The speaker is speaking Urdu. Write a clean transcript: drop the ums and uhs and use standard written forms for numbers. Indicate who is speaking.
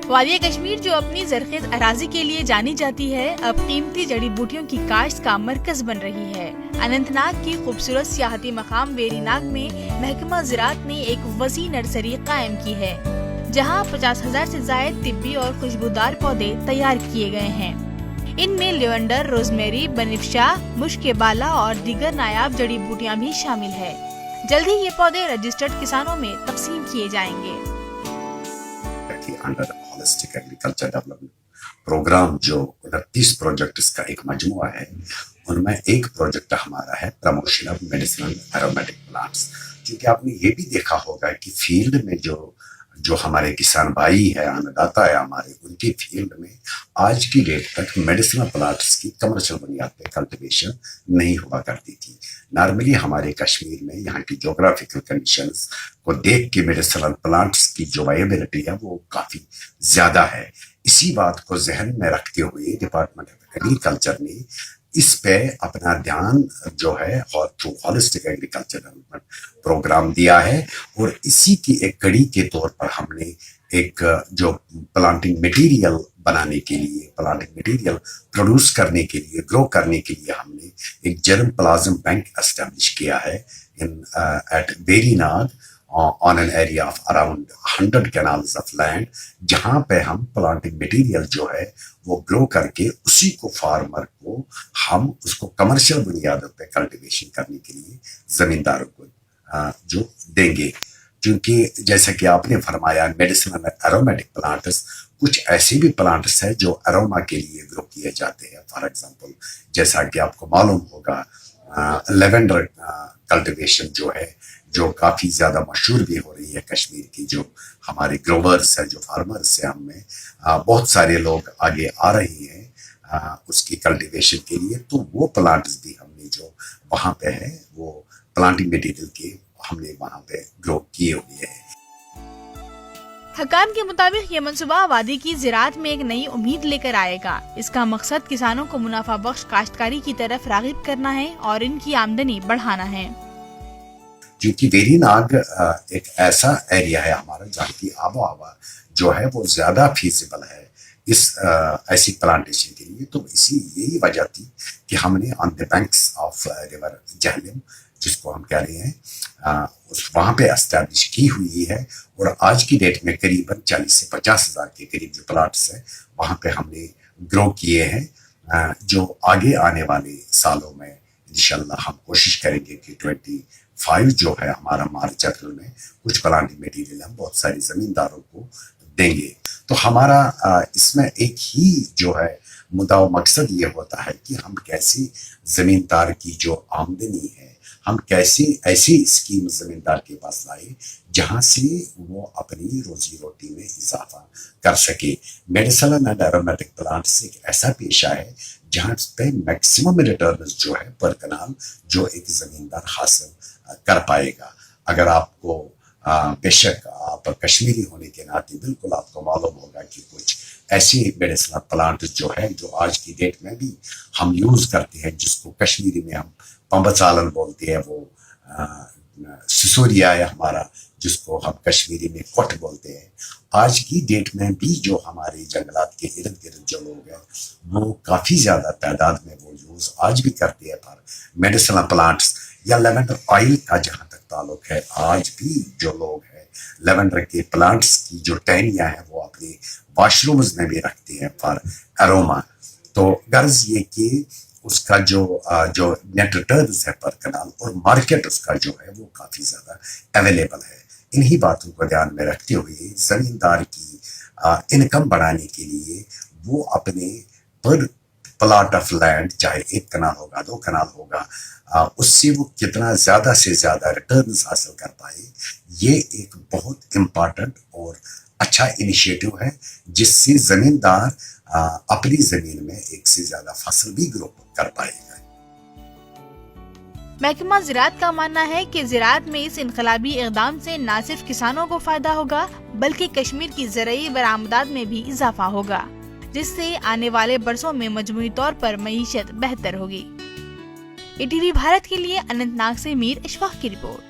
Speaker 1: وادی کشمیر جو اپنی زرخیز اراضی کے لیے جانی جاتی ہے، اب قیمتی جڑی بوٹیوں کی کاشت کا مرکز بن رہی ہے۔ اننت ناگ کی خوبصورت سیاحتی مقام ویری ناگ میں محکمہ زراعت نے ایک وسیع نرسری قائم کی ہے، جہاں 50,000 سے زائد طبی اور خوشبودار پودے تیار کیے گئے ہیں۔ ان میں لیونڈر، روزمیری، بنفشا، مشک بالا اور دیگر نایاب جڑی بوٹیاں بھی شامل ہے۔ جلد ہی یہ پودے رجسٹرڈ کسانوں میں تقسیم کیے جائیں گے۔
Speaker 2: Under holistic agriculture development programme جو 29 پروجیکٹس کا ایک مجموعہ ہے، ان میں ایک پروجیکٹ ہمارا ہے promotion of medicinal aromatic plants, کیونکہ آپ نے یہ بھی دیکھا ہوگا کہ فیلڈ میں جو ہمارے کسان بھائی ہے، اننداتا ہے ہمارے، ان کی فیلڈ میں آج کی ڈیٹ تک میڈیسنل پلانٹس کی کمرشل بنیاد پہ کلٹیویشن نہیں ہوا کرتی تھی۔ نارملی ہمارے کشمیر میں یہاں کی جغرافیکل کنڈیشنز کو دیکھ کے میڈیسنل پلانٹس کی جو وائبلٹی ہے وہ کافی زیادہ ہے۔ اسی بات کو ذہن میں رکھتے ہوئے ڈپارٹمنٹ آف ایگریکلچر نے اس پہ اپنا دھیان جو ہے through holistic agriculture development programme دیا ہے، اور اسی کی ایک کڑی کے طور پر ہم نے ایک جو پلانٹنگ مٹیریل بنانے کے لیے، پلانٹنگ مٹیریل پروڈیوس کرنے کے لیے، گرو کرنے کے لیے ہم نے ایک جرم پلازم بینک اسٹیبلش کیا ہے ایٹ ویری ناگ on an area of around 100 canals of land، جہاں پہ ہم پلانٹنگ مٹیریل جو ہے وہ گرو کر کے اسی کو فارمر کو ہم اس کو کمرشل بنیادوں پہ کلٹیویشن کرنے کے لیے زمینداروں کو جو دیں گے۔ کیونکہ جیسا کہ آپ نے فرمایا، میڈیسنل ایرومیٹک پلانٹس کچھ ایسے بھی پلانٹس ہیں جو اروما کے لیے گرو کیے جاتے ہیں۔ فار ایگزامپل جیسا کہ آپ کو معلوم ہوگا، لیونڈر کلٹیویشن جو ہے، جو کافی زیادہ مشہور بھی ہو رہی ہے کشمیر کی، جو ہمارے گروورس ہیں، جو فارمرس ہیں، ہم میں بہت سارے لوگ آگے آ رہے ہیں اس کی کلٹیویشن کے لیے۔ تو وہ پلانٹس بھی ہم نے جو وہاں پہ ہے، وہ پلانٹنگ مٹیریل کے ہم نے وہاں پہ گرو کیے ہوئے ہیں۔
Speaker 1: حکام کے مطابق یہ منصوبہ وادی کی زراعت میں ایک نئی امید لے کر آئے گا۔ اس کا مقصد کسانوں کو منافع بخش کاشتکاری کی طرف راغب کرنا ہے اور ان کی آمدنی بڑھانا ہے۔
Speaker 2: کیونکہ ویری ناگ ایک ایسا ایریا ہے ہمارا جہاں کی آب و ہوا جو ہے وہ زیادہ فیزیبل ہے اس ایسی پلانٹیشن کے لیے۔ تو یہی وجہ تھی کہ ہم نے on the banks of river Jhelum, جس کو ہم کہہ رہے ہیں، وہاں پہ اسٹیبلش کی ہوئی ہے، اور آج کی ڈیٹ میں قریباً 40 سے 50,000 کے قریب جو پلاٹس ہیں وہاں پہ ہم نے گرو کیے ہیں، جو آگے آنے والے سالوں میں انشاءاللہ ہم کوشش کریں گے کہ 25 جو ہے ہمارا مارچ اپریل میں کچھ پلانٹنگ میٹیریل ہم بہت ساری زمینداروں کو دیں گے۔ تو ہمارا اس میں ایک ہی جو ہے مدعا و مقصد یہ ہوتا ہے کہ ہم کیسے زمیندار کی جو آمدنی ہے، ہم کیسے ایسی اسکیم زمیندار کے پاس لائے جہاں سے وہ اپنی روزی روٹی میں اضافہ کر سکے۔ میڈیسنل اینڈ ایرومیٹک پلانٹس ایک ایسا پیشہ ہے جہاں پہ میکسیمم ریٹرنز جو ہے پر کنال جو ایک زمیندار حاصل کر پائے گا۔ اگر آپ کو بے شک آپ کشمیری ہونے کے ناطے بالکل آپ کو معلوم ہوگا کہ کچھ ایسی میڈیسنل پلانٹ جو ہے جو آج کی ڈیٹ میں بھی ہم یوز کرتے ہیں، جس کو کشمیری میں ہم پمبچالن بولتے ہیں، وہ سسوریا ہے ہمارا، جس کو ہم کشمیری میں کوٹ بولتے ہیں۔ آج کی ڈیٹ میں بھی جو ہمارے جنگلات کے ارد گرد جو لوگ ہیں وہ کافی زیادہ تعداد میں وہ یوز آج بھی کرتے ہیں پر میڈیسنل پلانٹس یا لیونڈر آئل کا جہاں تک تعلق ہے، آج بھی جو لوگ ہیں لیونڈر کے پلانٹس کی جو ٹہنیاں ہیں وہ اپنے واش رومز میں بھی رکھتے ہیں فار اروما۔ تو غرض یہ کہ اس کا جو نیٹ ریٹرنز ہے پر کنال اور مارکیٹ اس کا جو ہے وہ کافی زیادہ اویلیبل ہے۔ انہی باتوں کو دھیان میں رکھتے ہوئے زمیندار کی انکم بڑھانے کے لیے وہ اپنے پر پلاٹ آف لینڈ، چاہے 1 کنال ہوگا 2 کنال ہوگا، اس سے وہ کتنا زیادہ سے زیادہ ریٹرنز حاصل کر پائے، یہ ایک بہت امپارٹنٹ اور اچھا انیشیٹو ہے، جس سے زمیندار اپنی زمین میں ایک سے زیادہ فصل بھی گرو کر پائے گا۔
Speaker 1: محکمہ زراعت کا ماننا ہے کہ زراعت میں اس انقلابی اقدام سے نہ صرف کسانوں کو فائدہ ہوگا بلکہ کشمیر کی زرعی برآمدات میں بھی اضافہ ہوگا، جس سے آنے والے برسوں میں مجموعی طور پر معیشت بہتر ہوگی۔ ATV بھارت کے لیے اننت ناگ سے میر اشفاق کی رپورٹ۔